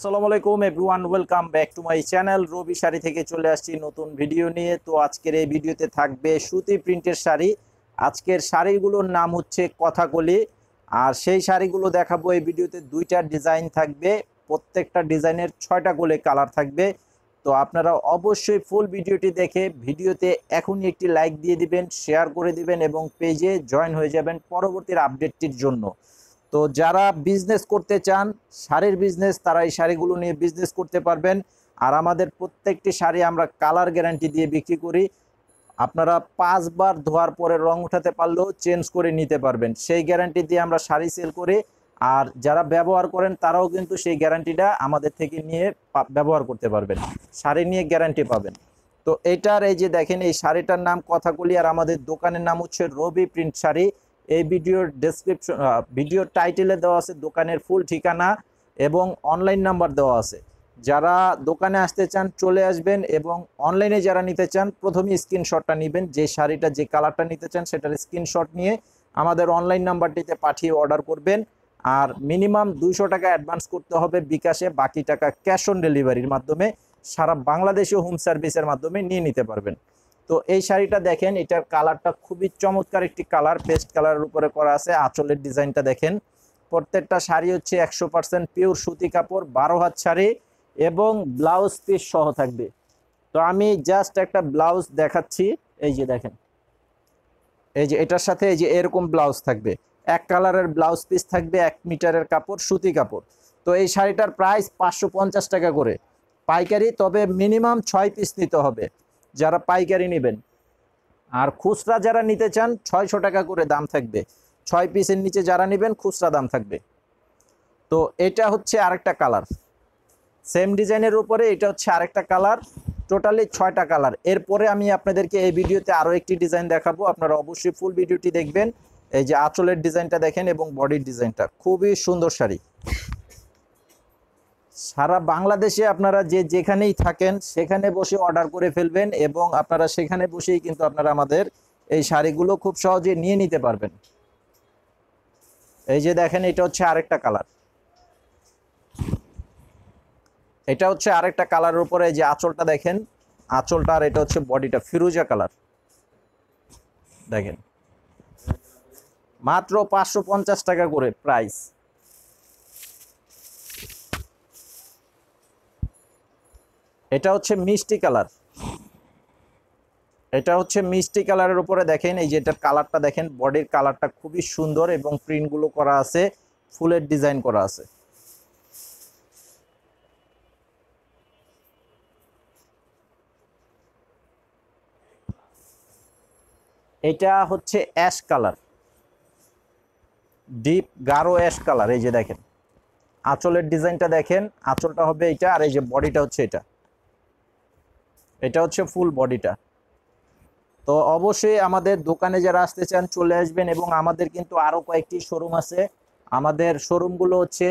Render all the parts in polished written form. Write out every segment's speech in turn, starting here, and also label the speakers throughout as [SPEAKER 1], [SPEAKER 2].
[SPEAKER 1] আসসালামু আলাইকুম everyone, welcome back to my channel. Rabi sari থেকে চলে আসছি নতুন ভিডিও নিয়ে। তো আজকের এই ভিডিওতে থাকবে সুতি প্রিন্টের শাড়ি। আজকের শাড়িগুলোর নাম হচ্ছে কথাকলি। আর সেই শাড়িগুলো দেখাবো এই ভিডিওতে। দুইটা ডিজাইন থাকবে, প্রত্যেকটা ডিজাইনের 6টা করে কালার থাকবে। তো আপনারা অবশ্যই ফুল ভিডিওটি দেখে ভিডিওতে এখনই একটি লাইক দিয়ে দিবেন, শেয়ার করে দিবেন এবং পেজে জয়েন হয়ে যাবেন পরবর্তীর আপডেটটির জন্য। তো যারা বিজনেস করতে চান, শাড়ির বিজনেস, তারা এই শাড়িগুলো নিয়ে বিজনেস করতে পারবেন। আর আমাদের প্রত্যেকটি শাড়ি আমরা কালার গ্যারান্টি দিয়ে বিক্রি করি। আপনারা 5বার ধোয়ার পরে রং উঠাতে পারলেও চেঞ্জ করে নিতে পারবেন, সেই গ্যারান্টি দিয়ে আমরা শাড়ি সেল করি। আর যারা ব্যবহার করেন তারাও কিন্তু সেই গ্যারান্টিটা আমাদের থেকে নিয়ে ব্যবহার করতে পারবেন, শাড়ি নিয়ে গ্যারান্টি পাবেন। তো এটার এই যে দেখেন, এই শাড়িটার নাম কথাকলি, আর আমাদের দোকানের নাম হচ্ছে রবি প্রিন্ট শাড়ি। এই ভিডিওর ডেসক্রিপশন, ভিডিওর টাইটেলে দেওয়া আছে দোকানের ফুল ঠিকানা এবং অনলাইন নাম্বার দেওয়া আছে। যারা দোকানে আসতে চান চলে আসবেন, এবং অনলাইনে যারা নিতে চান প্রথমে স্ক্রিনশটটা নেবেন, যে শাড়িটা যে কালারটা নিতে চান সেটার স্ক্রিনশট নিয়ে আমাদের অনলাইন নাম্বারটিতে পাঠিয়ে অর্ডার করবেন। আর মিনিমাম 200 টাকা অ্যাডভান্স করতে হবে বিকাশে, বাকি টাকা ক্যাশ অন ডেলিভারির মাধ্যমে সারা বাংলাদেশে হোম সার্ভিসের মাধ্যমে নিয়ে নিতে পারবেন। তো এই শাড়িটা দেখেন, এটার কালারটা খুবই চমৎকার একটি কালার, পেস্ট কালারের উপরে করা আছে। আঁচলের ডিজাইনটা দেখেন। প্রত্যেকটা শাড়ি হচ্ছে 100% পিওর সুতি কাপড়, 12 হাত শাড়ি এবং ব্লাউজ পিস সহ থাকবে। তো আমি জাস্ট একটা ব্লাউজ দেখাচ্ছি। এই যে দেখেন, এই যে এটার সাথে এই যে এরকম ব্লাউজ থাকবে, এক কালারের ব্লাউজ পিস থাকবে, 1 মিটারের কাপড়, সুতি কাপড়। তো এই শাড়িটার প্রাইস 550 টাকা করে পাইকারি, তবে মিনিমাম 6 পিস নিতে হবে যারা পাইকারি নেবেন। আর খুচরা যারা নিতে চান 600 টাকা করে দাম থাকবে, 6 পিসের নিচে যারা নেবেন খুচরা দাম থাকবে। তো এটা হচ্ছে আরেকটা কালার, সেম ডিজাইনের উপরে এটা হচ্ছে আরেকটা কালার, টোটালি 6টা কালার। এরপরে আমি আপনাদেরকে এই ভিডিওতে আরও একটি ডিজাইন দেখাবো, আপনারা অবশ্যই ফুল ভিডিওটি দেখবেন। এই যে আঁচলের ডিজাইনটা দেখেন এবং বডির ডিজাইনটা, খুবই সুন্দর শাড়ি। সারা বাংলাদেশে আপনারা যে যেখানেই থাকেন সেখানে বসে অর্ডার করে ফেলবেন, এবং আপনারা সেখানে বসেই কিন্তু আপনারা আমাদের এই শাড়িগুলো খুব সহজে নিয়ে নিতে পারবেন। এই যে দেখেন, এটা হচ্ছে আরেকটা কালার, এটা হচ্ছে আরেকটা কালারের উপরে এই যে আঁচলটা দেখেন, আঁচলটা, আর এটা হচ্ছে বডিটা ফিরোজা কালার। দেখেন, মাত্র 550 টাকা করে প্রাইস। এটা হচ্ছে মিষ্টি কালার, এটা হচ্ছে মিষ্টি কালারের উপরে দেখেন, এই যে এটার কালারটা দেখেন, বডির কালারটা খুবই সুন্দর এবং প্রিন্টগুলো করা আছে, ফুলের ডিজাইন করা আছে। এটা হচ্ছে অ্যাশ কালার, ডিপ গাঢ় অ্যাশ কালার। এই যে দেখেন আঁচলের ডিজাইনটা দেখেন, আঁচলটা হবে এটা, আর এই যে বডিটা হচ্ছে এটা, এটা হচ্ছে ফুল বডিটা। তো অবশ্যই আমাদের দোকানে যারা আসতে চান চলে আসবেন, এবং আমাদের কিন্তু আরও কয়েকটি শোরুম আছে। আমাদের শোরুমগুলো হচ্ছে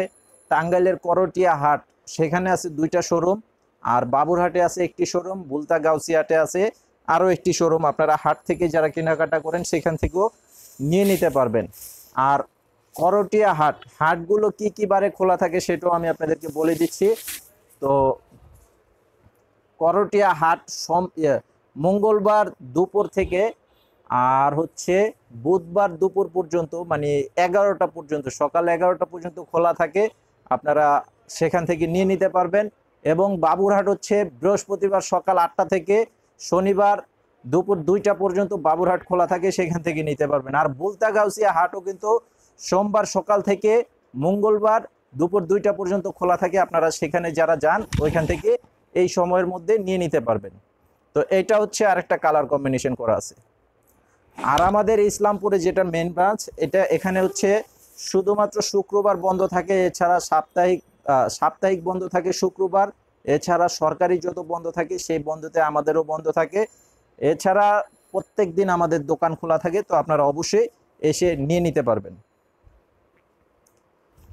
[SPEAKER 1] টাঙ্গাইলের করটিয়া হাট, সেখানে আছে 2টা শোরুম, আর বাবুরহাটে আছে একটি শোরুম, বুলতা গাউসিয়াটে আছে আরও একটি শোরুম। আপনারা হাট থেকে যারা কেনাকাটা করেন সেখান থেকেও নিয়ে নিতে পারবেন। আর করটিয়া হাট, হাটগুলো কি কি বারে খোলা থাকে সেটাও আমি আপনাদেরকে বলে দিচ্ছি। তো করটিয়া হাট মঙ্গলবার দুপুর থেকে আর হচ্ছে বুধবার দুপুর পর্যন্ত, মানে 11টা পর্যন্ত, সকাল 11টা পর্যন্ত খোলা থাকে। আপনারা সেখান থেকে নিয়ে নিতে পারবেন। এবং বাবুরহাট হচ্ছে বৃহস্পতিবার সকাল 8টা থেকে শনিবার দুপুর 2টা পর্যন্ত বাবুরহাট খোলা থাকে, সেখান থেকে নিতে পারবেন। আর বুলতা গাউসিয়া হাটও কিন্তু সোমবার সকাল থেকে মঙ্গলবার দুপুর 2টা পর্যন্ত খোলা থাকে। আপনারা সেখানে যারা যান ওইখান থেকে এই সময়ের মধ্যে নিয়ে নিতে পারবেন। তো এটা হচ্ছে আরেকটা কালার কম্বিনেশন করা আছে। আর আমাদের ইসলামপুরে যেটা মেন ব্রাঞ্চ, এটা এখানে হচ্ছে শুধুমাত্র শুক্রবার বন্ধ থাকে, এছাড়া সাপ্তাহিক বন্ধ থাকে শুক্রবার। এছাড়া সরকারি যত বন্ধ থাকে সেই বন্ধতে আমাদেরও বন্ধ থাকে। এছাড়া প্রত্যেক দিন আমাদের দোকান খোলা থাকে, তো আপনারা অবশ্যই এসে নিয়ে নিতে পারবেন।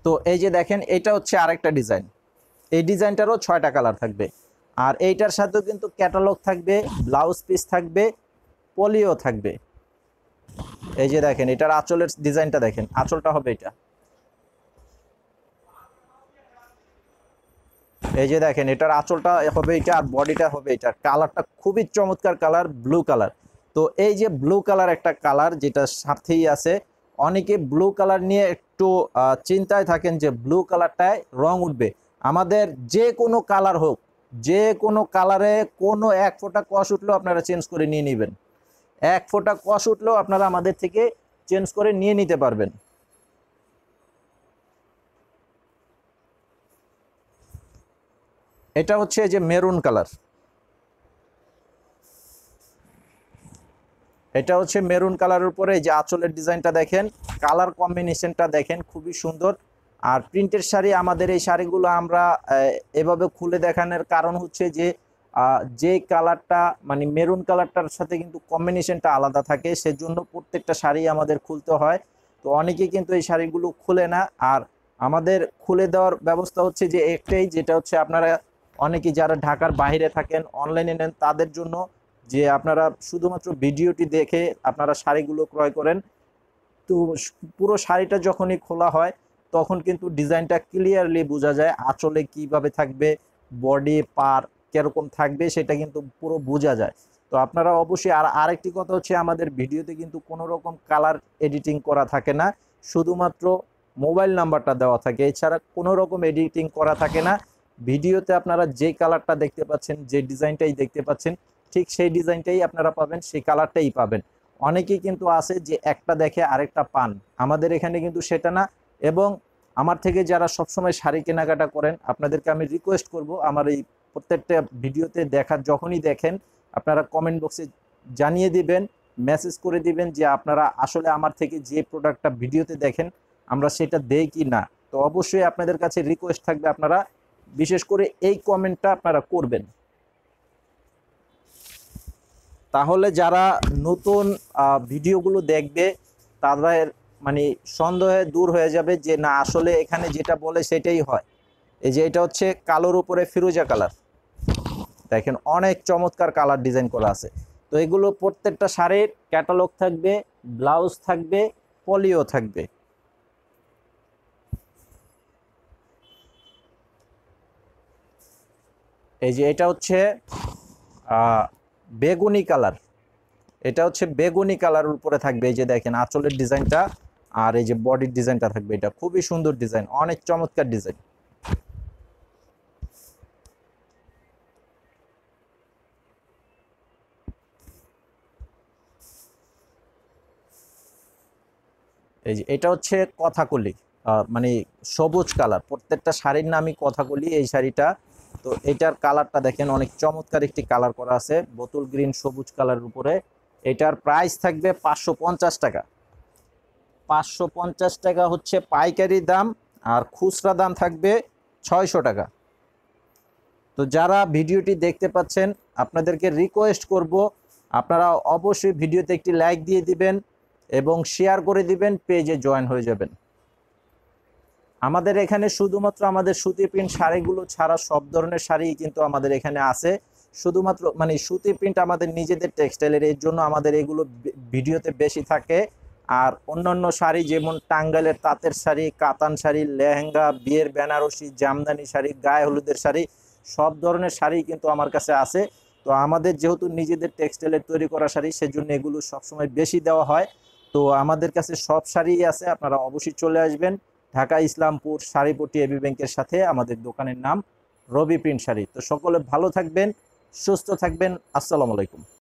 [SPEAKER 1] তো এই যে দেখেন, এটা হচ্ছে আরেকটা ডিজাইন, এই ডিজাইনটারও 6টা কালার থাকবে। আর এইটার সাথেও কিন্তু ক্যাটালগ থাকবে, ব্লাউজ পিস থাকবে, পলিও থাকবে। এই যে দেখেন, এটার আঁচলের ডিজাইনটা দেখেন, আঁচলটা হবে এটা। এই যে দেখেন এটার আঁচলটা হবে এটা আর বডিটা হবে এটা, কালারটা খুবই চমৎকার কালার, ব্লু কালার। তো এই যে ব্লু কালার একটা কালার যেটা সাথেই আছে, অনেকে ব্লু কালার নিয়ে একটু চিন্তায় থাকেন যে ব্লু কালারটায় রং উঠবে। আমাদের যে কোনো কালার হোক, যে কোনো কালারে কোনো এক ফোঁটা কষ উঠলেও আপনারা চেঞ্জ করে নিয়ে নেবেন, এক ফোঁটা কষ উঠলেও আপনারা আমাদের থেকে চেঞ্জ করে নিয়ে নিতে পারবেন। এটা হচ্ছে যে মেরুন কালার, এটা হচ্ছে মেরুন কালারের উপরে এই যে আঁচলের ডিজাইনটা দেখেন, কালার কম্বিনেশনটা দেখেন খুবই সুন্দর। আর প্রিন্টের শাড়ি, আমাদের এই শাড়িগুলো আমরা এভাবে খুলে দেখানোর কারণ হচ্ছে যে যে কালারটা মানে মেরুন কালারটার সাথে কিন্তু কম্বিনেশনটা আলাদা থাকে, সেজন্য প্রত্যেকটা শাড়ি আমাদের খুলতে হয়। তো অনেকে কিন্তু এই শাড়িগুলো খুলে না, আর আমাদের খুলে দেওয়ার ব্যবস্থা হচ্ছে যে একটাই, যেটা হচ্ছে আপনারা অনেকে যারা ঢাকার বাইরে থাকেন অনলাইনে নেন তাদের জন্য, যে আপনারা শুধুমাত্র ভিডিওটি দেখে আপনারা শাড়িগুলো ক্রয় করেন। তো পুরো শাড়িটা যখনই খোলা হয় তখন কিন্তু ডিজাইনটা ক্লিয়ারলি বোঝা যায়, আঁচলে কিভাবে থাকবে, বডি পার কিরকম থাকবে সেটা কিন্তু পুরো বোঝা যায়। তো আপনারা অবশ্যই, আর আরেকটি কথা হচ্ছে আমাদের ভিডিওতে কিন্তু কোনো রকম কালার এডিটিং করা থাকে না, শুধুমাত্র মোবাইল নাম্বারটা দেওয়া থাকে, এছাড়া কোনো রকম এডিটিং করা থাকে না। ভিডিওতে আপনারা যে কালারটা দেখতে পাচ্ছেন, যে ডিজাইনটাই দেখতে পাচ্ছেন, ঠিক সেই ডিজাইনটাই আপনারা পাবেন, সেই কালারটাই পাবেন। অনেকেই কিন্তু আছে যে একটা দেখে আরেকটা পান, আমাদের এখানে কিন্তু সেটা না। এবং আমার থেকে যারা সবসময় শাড়ি কেনাকাটা করেন আপনাদেরকে আমি রিকোয়েস্ট করব, আমার এই প্রত্যেকটা ভিডিওতে দেখার যখনই দেখেন আপনারা কমেন্ট বক্সে জানিয়ে দিবেন, মেসেজ করে দিবেন যে আপনারা আসলে আমার থেকে যে প্রোডাক্টটা ভিডিওতে দেখেন আমরা সেটা দেই কি না। তো অবশ্যই আপনাদের কাছে রিকোয়েস্ট থাকবে আপনারা বিশেষ করে এই কমেন্টটা আপনারা করবেন, তাহলে যারা নতুন ভিডিওগুলো দেখবে তাদের মানে সন্দেহে দূর হয়ে যাবে যে না আসলে এখানে যেটা বলে সেটাই হয়। এই যে এটা হচ্ছে কালোর উপরে ফিরোজা কালার, দেখেন অনেক চমৎকার কালার ডিজাইন করা আছে। তো এগুলো প্রত্যেকটা শাড়ির ক্যাটালগ থাকবে, ব্লাউজ থাকবে, পলিও থাকবে। এই যে এটা হচ্ছে বেগুনি কালার, এটা হচ্ছে বেগুনি কালারের উপরে থাকবে, এই যে দেখেন আঁচলের ডিজাইনটা আর এই যে বডির ডিজাইনটা থাকবে, এটা খুবই সুন্দর ডিজাইন, অনেক চমৎকার ডিজাইন। এই যে এটা হচ্ছে কথাকলি, মানে সবুজ কালার, প্রত্যেকটা শাড়ির নামই কথাকলি এই শাড়িটা। তো এটার কালারটা দেখেন অনেক চমৎকার একটি কালার করা আছে, বোতল গ্রিন সবুজ কালারের উপরে। এটার প্রাইস থাকবে 550 টাকা। 550 টাকা হচ্ছে পাইকারি দাম, আর খুচরা দাম থাকবে 600 টাকা। তো যারা ভিডিওটি দেখতে পাচ্ছেন আপনাদেরকে রিকোয়েস্ট করব আপনারা অবশ্যই ভিডিওতে একটি লাইক দিয়ে দিবেন এবং শেয়ার করে দিবেন, পেজে জয়েন হয়ে যাবেন। আমাদের এখানে শুধুমাত্র আমাদের সুতি প্রিন্ট শাড়িগুলো ছাড়া সব ধরনের শাড়ি কিন্তু আমাদের এখানে আছে, শুধুমাত্র মানে সুতি প্রিন্ট আমাদের নিজেদের টেক্সটাইলের, এর জন্য আমাদের এগুলো ভিডিওতে বেশি থাকে। আর অন্যান্য শাড়ি যেমন টাঙ্গাইলের তাঁতের শাড়ি, কাতান শাড়ি, লেহেঙ্গা, বিয়ের বেনারসি, জামদানি শাড়ি, গায়ে হলুদের শাড়ি, সব ধরনের শাড়ি কিন্তু আমার কাছে আছে। তো আমাদের যেহেতু নিজেদের টেক্সটাইলের তৈরি করা শাড়ি সেজন্য এগুলো সবসময় বেশি দেওয়া হয়। তো আমাদের কাছে সব শাড়িই আছে, আপনারা অবশ্যই চলে আসবেন। ঢাকা ইসলামপুর শাড়িপট্টি এবি ব্যাংকের সাথে আমাদের দোকানের নাম রবি প্রিন্ট শাড়ি। তো সকলে ভালো থাকবেন, সুস্থ থাকবেন, আসসালামু আলাইকুম।